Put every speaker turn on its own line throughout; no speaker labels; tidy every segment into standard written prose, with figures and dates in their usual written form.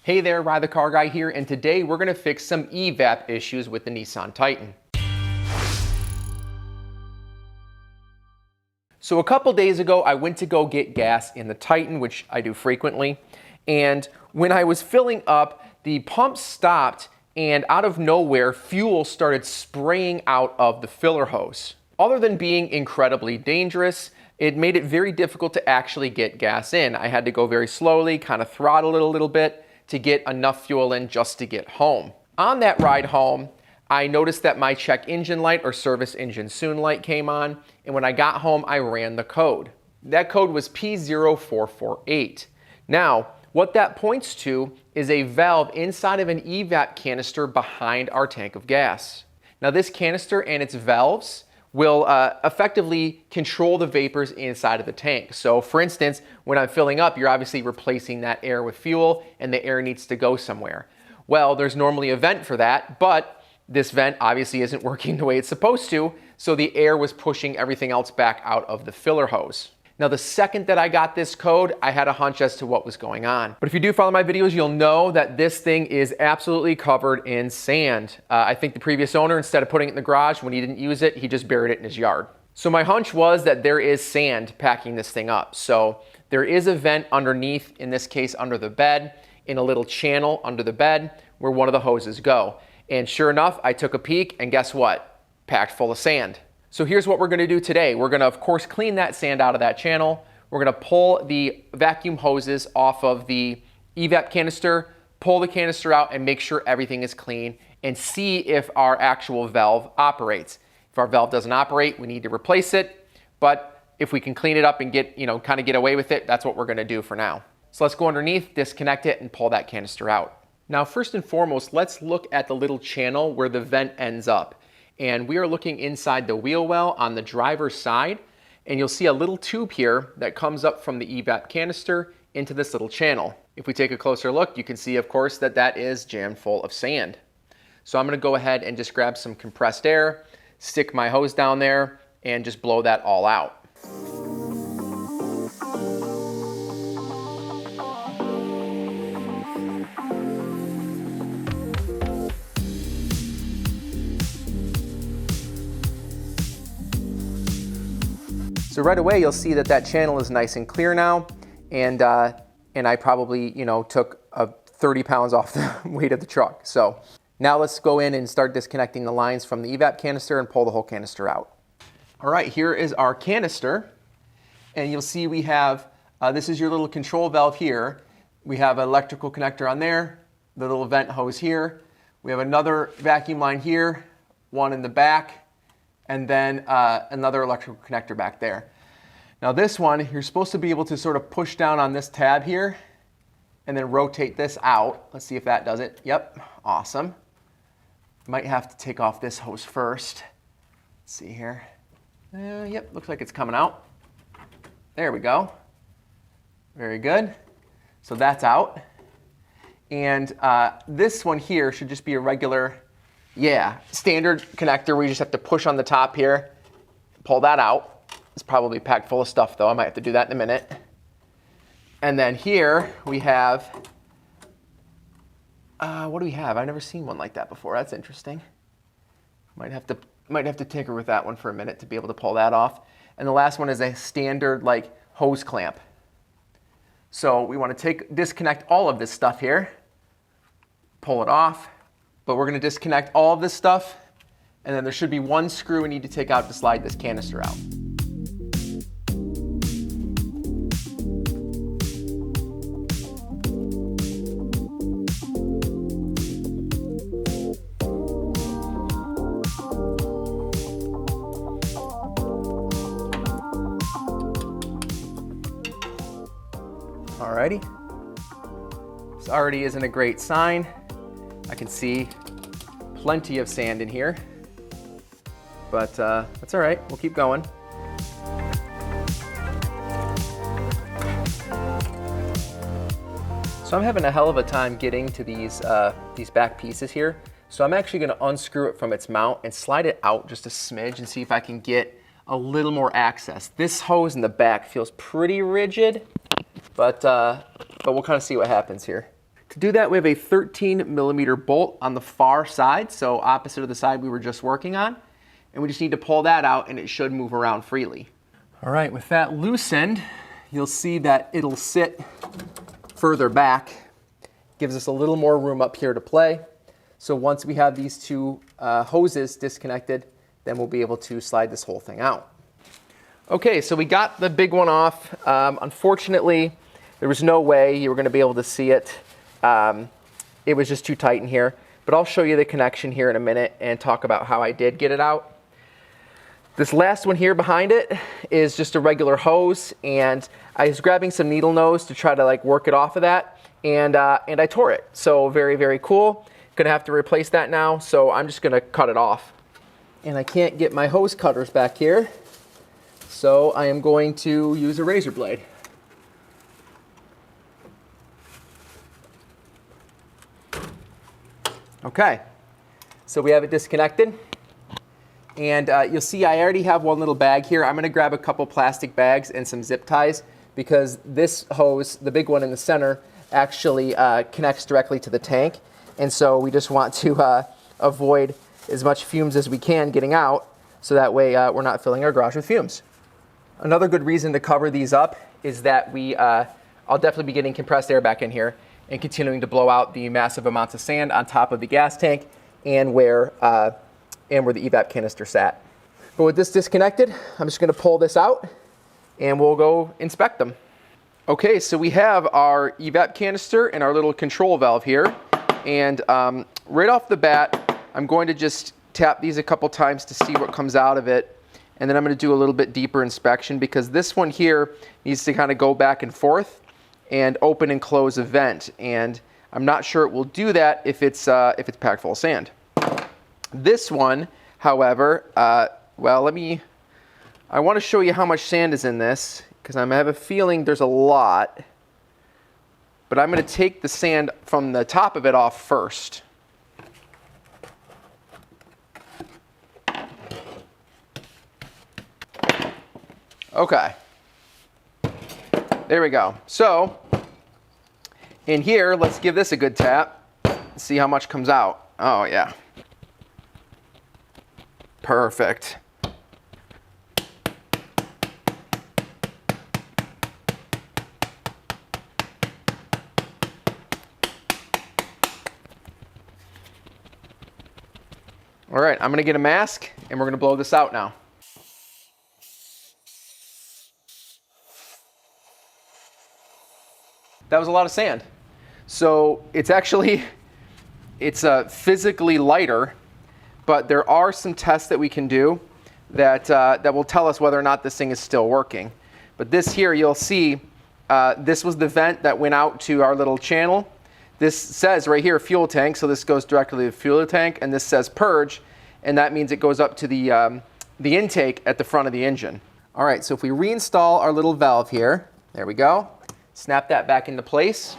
Hey there, Ride the Car Guy here, and today we're going to fix some EVAP issues with the Nissan Titan. So a couple days ago, I went to go get gas in the Titan, which I do frequently, and when I was filling up, the pump stopped, and out of nowhere, fuel started spraying out of the filler hose. Other than being incredibly dangerous, it made it very difficult to actually get gas in. I had to go very slowly, kind of throttle it a little bit, to get enough fuel in just to get home. On that ride home, I noticed that my check engine light or service engine soon light came on, and when I got home, I ran the code. That code was P0448. Now, what that points to is a valve inside of an EVAP canister behind our tank of gas. Now, this canister and its valves will effectively control the vapors inside of the tank. So for instance, when I'm filling up, you're obviously replacing that air with fuel and the air needs to go somewhere. Well, there's normally a vent for that, but this vent obviously isn't working the way it's supposed to, so the air was pushing everything else back out of the filler hose. Now, the second that I got this code, I had a hunch as to what was going on. But if you do follow my videos, you'll know that this thing is absolutely covered in sand. I think the previous owner, instead of putting it in the garage when he didn't use it, he just buried it in his yard. So my hunch was that there is sand packing this thing up. So there is a vent underneath, in this case under the bed, in a little channel under the bed where one of the hoses go. And sure enough, I took a peek and guess what? Packed full of sand. So here's what we're going to do today. We're going to, of course, clean that sand out of that channel. We're going to pull the vacuum hoses off of the EVAP canister, pull the canister out and make sure everything is clean and see if our actual valve operates. If our valve doesn't operate, we need to replace it. But if we can clean it up and get, kind of get away with it, that's what we're going to do for now. So let's go underneath, disconnect it and pull that canister out. Now, first and foremost, let's look at the little channel where the vent ends up. And we are looking inside the wheel well on the driver's side, and you'll see a little tube here that comes up from the EVAP canister into this little channel. If we take a closer look, you can see, of course, that that is jammed full of sand. So I'm going to go ahead and just grab some compressed air, stick my hose down there, and just blow that all out. So right away, you'll see that that channel is nice and clear now, and I probably, took 30 pounds off the weight of the truck. So now let's go in and start disconnecting the lines from the EVAP canister and pull the whole canister out. All right, here is our canister, and you'll see we have, this is your little control valve here. We have an electrical connector on there, the little vent hose here. We have another vacuum line here, one in the back, and then another electrical connector back there. Now this one, you're supposed to be able to sort of push down on this tab here and then rotate this out. Let's see if that does it. Yep, awesome. Might have to take off this hose first. Let's see here. Yep, looks like it's coming out. There we go. Very good. So that's out. And this one here should just be a regular, standard connector. We just have to push on the top here, pull that out. It's probably packed full of stuff though. I might have to do that in a minute. And then here we have, what do we have? I've never seen one like that before. That's interesting. Might have to tinker with that one for a minute to be able to pull that off. And the last one is a standard like hose clamp. So we want to disconnect all of this stuff here, pull it off. But we're going to disconnect all of this stuff, and then there should be one screw we need to take out to slide this canister out. Alrighty. This already isn't a great sign. I can see plenty of sand in here, but that's all right. We'll keep going. So I'm having a hell of a time getting to these back pieces here. So I'm actually going to unscrew it from its mount and slide it out just a smidge and see if I can get a little more access. This hose in the back feels pretty rigid, but we'll kind of see what happens here. To do that, we have a 13mm bolt on the far side, so opposite of the side we were just working on. And we just need to pull that out and it should move around freely. All right, with that loosened, you'll see that it'll sit further back. Gives us a little more room up here to play. So once we have these two hoses disconnected, then we'll be able to slide this whole thing out. Okay, so we got the big one off. Unfortunately, there was no way you were going to be able to see it. It was just too tight in here. But I'll show you the connection here in a minute and talk about how I did get it out. This last one here behind it is just a regular hose, and I was grabbing some needle nose to try to like work it off of that, and I tore it. So very, very cool. Gonna have to replace that now, so I'm just gonna cut it off. And I can't get my hose cutters back here, so I am going to use a razor blade. Okay, so we have it disconnected. And you'll see I already have one little bag here. I'm gonna grab a couple plastic bags and some zip ties because this hose, the big one in the center, actually connects directly to the tank. And so we just want to avoid as much fumes as we can getting out, so that way we're not filling our garage with fumes. Another good reason to cover these up is that I'll definitely be getting compressed air back in here and continuing to blow out the massive amounts of sand on top of the gas tank and where the EVAP canister sat. But with this disconnected, I'm just gonna pull this out and we'll go inspect them. Okay, so we have our EVAP canister and our little control valve here. And right off the bat, I'm going to just tap these a couple times to see what comes out of it. And then I'm gonna do a little bit deeper inspection because this one here needs to kind of go back and forth and open and close a vent. And I'm not sure it will do that if it's packed full of sand. This one, however, well, I want to show you how much sand is in this because I have a feeling there's a lot. But I'm going to take the sand from the top of it off first. Okay. There we go. So, in here, let's give this a good tap and see how much comes out. Oh, yeah. Perfect. All right, I'm gonna get a mask and we're gonna blow this out now. That was a lot of sand. So it's physically lighter, but there are some tests that we can do that will tell us whether or not this thing is still working. But this here, you'll see, this was the vent that went out to our little channel. This says right here, fuel tank, so this goes directly to the fuel tank, and this says purge, and that means it goes up to the intake at the front of the engine. All right, so if we reinstall our little valve here, there we go, snap that back into place.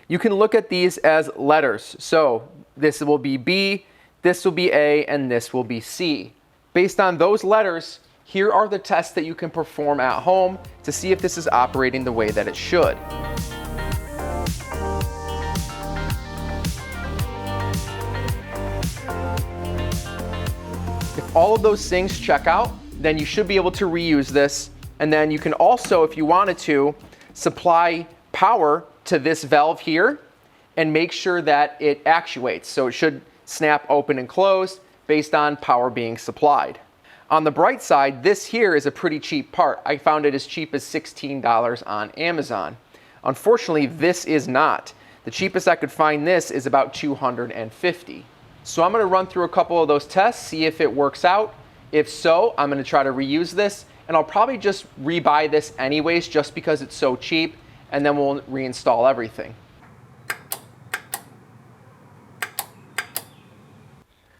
You can look at these as letters. So this will be B, this will be A, and this will be C. Based on those letters, here are the tests that you can perform at home to see if this is operating the way that it should. If all of those things check out, then you should be able to reuse this. And then you can also, if you wanted to, supply power to this valve here and make sure that it actuates. So it should snap open and closed based on power being supplied. On the bright side, this here is a pretty cheap part. I found it as cheap as $16 on Amazon. Unfortunately, this is not. The cheapest I could find this is about $250. So I'm gonna run through a couple of those tests, see if it works out. If so, I'm gonna try to reuse this, and I'll probably just rebuy this anyways just because it's so cheap, and then we'll reinstall everything.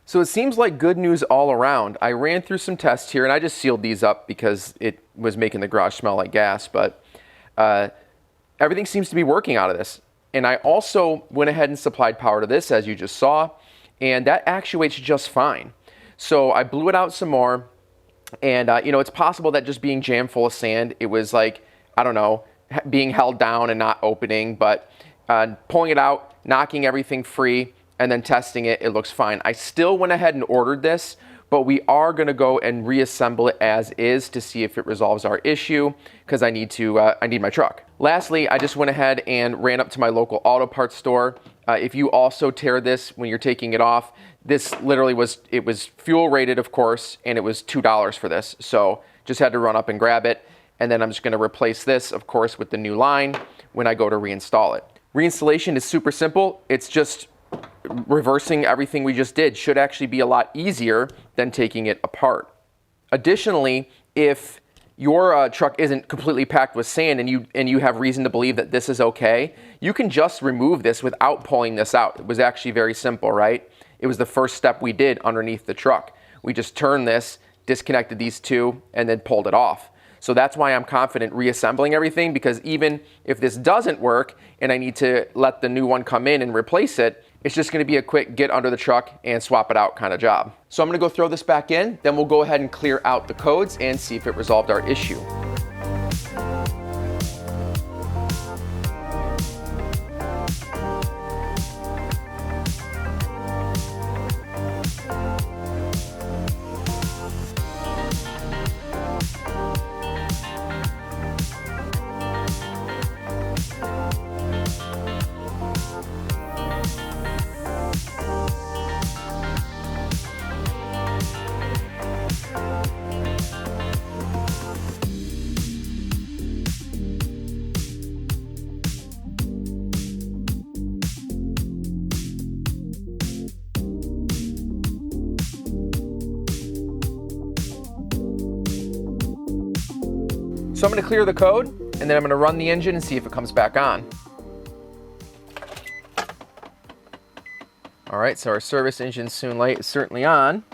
So it seems like good news all around. I ran through some tests here, and I just sealed these up because it was making the garage smell like gas, but everything seems to be working out of this. And I also went ahead and supplied power to this, as you just saw, and that actuates just fine. So I blew it out some more, and it's possible that just being jammed full of sand, it was like, I don't know, being held down and not opening, but pulling it out, knocking everything free, and then testing it, it looks fine. I still went ahead and ordered this, but we are gonna go and reassemble it as is to see if it resolves our issue, because I need my truck. Lastly, I just went ahead and ran up to my local auto parts store. If you also tear this when you're taking it off, this literally was fuel rated, of course, and it was $2 for this. So just had to run up and grab it. And then I'm just gonna replace this, of course, with the new line when I go to reinstall it. Reinstallation is super simple. It's just reversing everything we just did. Should actually be a lot easier than taking it apart. Additionally, if your truck isn't completely packed with sand and you have reason to believe that this is okay, you can just remove this without pulling this out. It was actually very simple, right? It was the first step we did underneath the truck. We just turned this, disconnected these two, and then pulled it off. So that's why I'm confident reassembling everything, because even if this doesn't work and I need to let the new one come in and replace it, it's just gonna be a quick get under the truck and swap it out kind of job. So I'm gonna go throw this back in, then we'll go ahead and clear out the codes and see if it resolved our issue. So I'm gonna clear the code, and then I'm gonna run the engine and see if it comes back on. All right, so our service engine soon light is certainly on.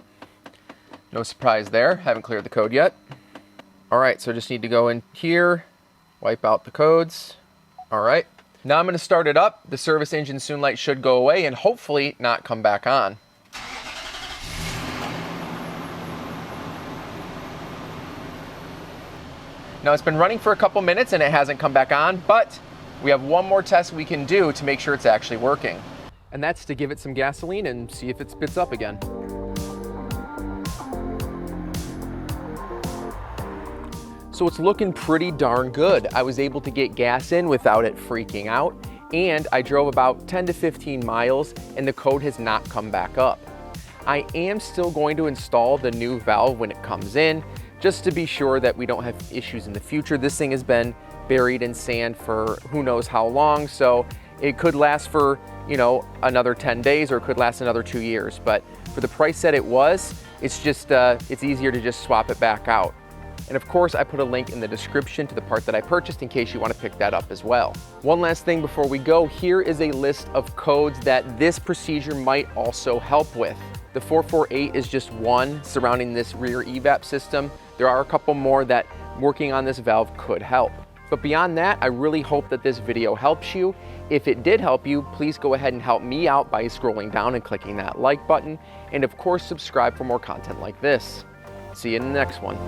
No surprise there, haven't cleared the code yet. All right, so I just need to go in here, wipe out the codes. All right, now I'm gonna start it up. The service engine soon light should go away and hopefully not come back on. Now it's been running for a couple minutes and it hasn't come back on, but we have one more test we can do to make sure it's actually working. And that's to give it some gasoline and see if it spits up again. So it's looking pretty darn good. I was able to get gas in without it freaking out, and I drove about 10 to 15 miles and the code has not come back up. I am still going to install the new valve when it comes in, just to be sure that we don't have issues in the future. This thing has been buried in sand for who knows how long, so it could last for, you know, another 10 days or it could last another 2 years. But for the price that it was, it's just, it's easier to just swap it back out. And of course, I put a link in the description to the part that I purchased in case you want to pick that up as well. One last thing before we go, here is a list of codes that this procedure might also help with. The 448 is just one surrounding this rear EVAP system. There are a couple more that working on this valve could help. But beyond that, I really hope that this video helps you. If it did help you, please go ahead and help me out by scrolling down and clicking that like button. And of course, subscribe for more content like this. See you in the next one.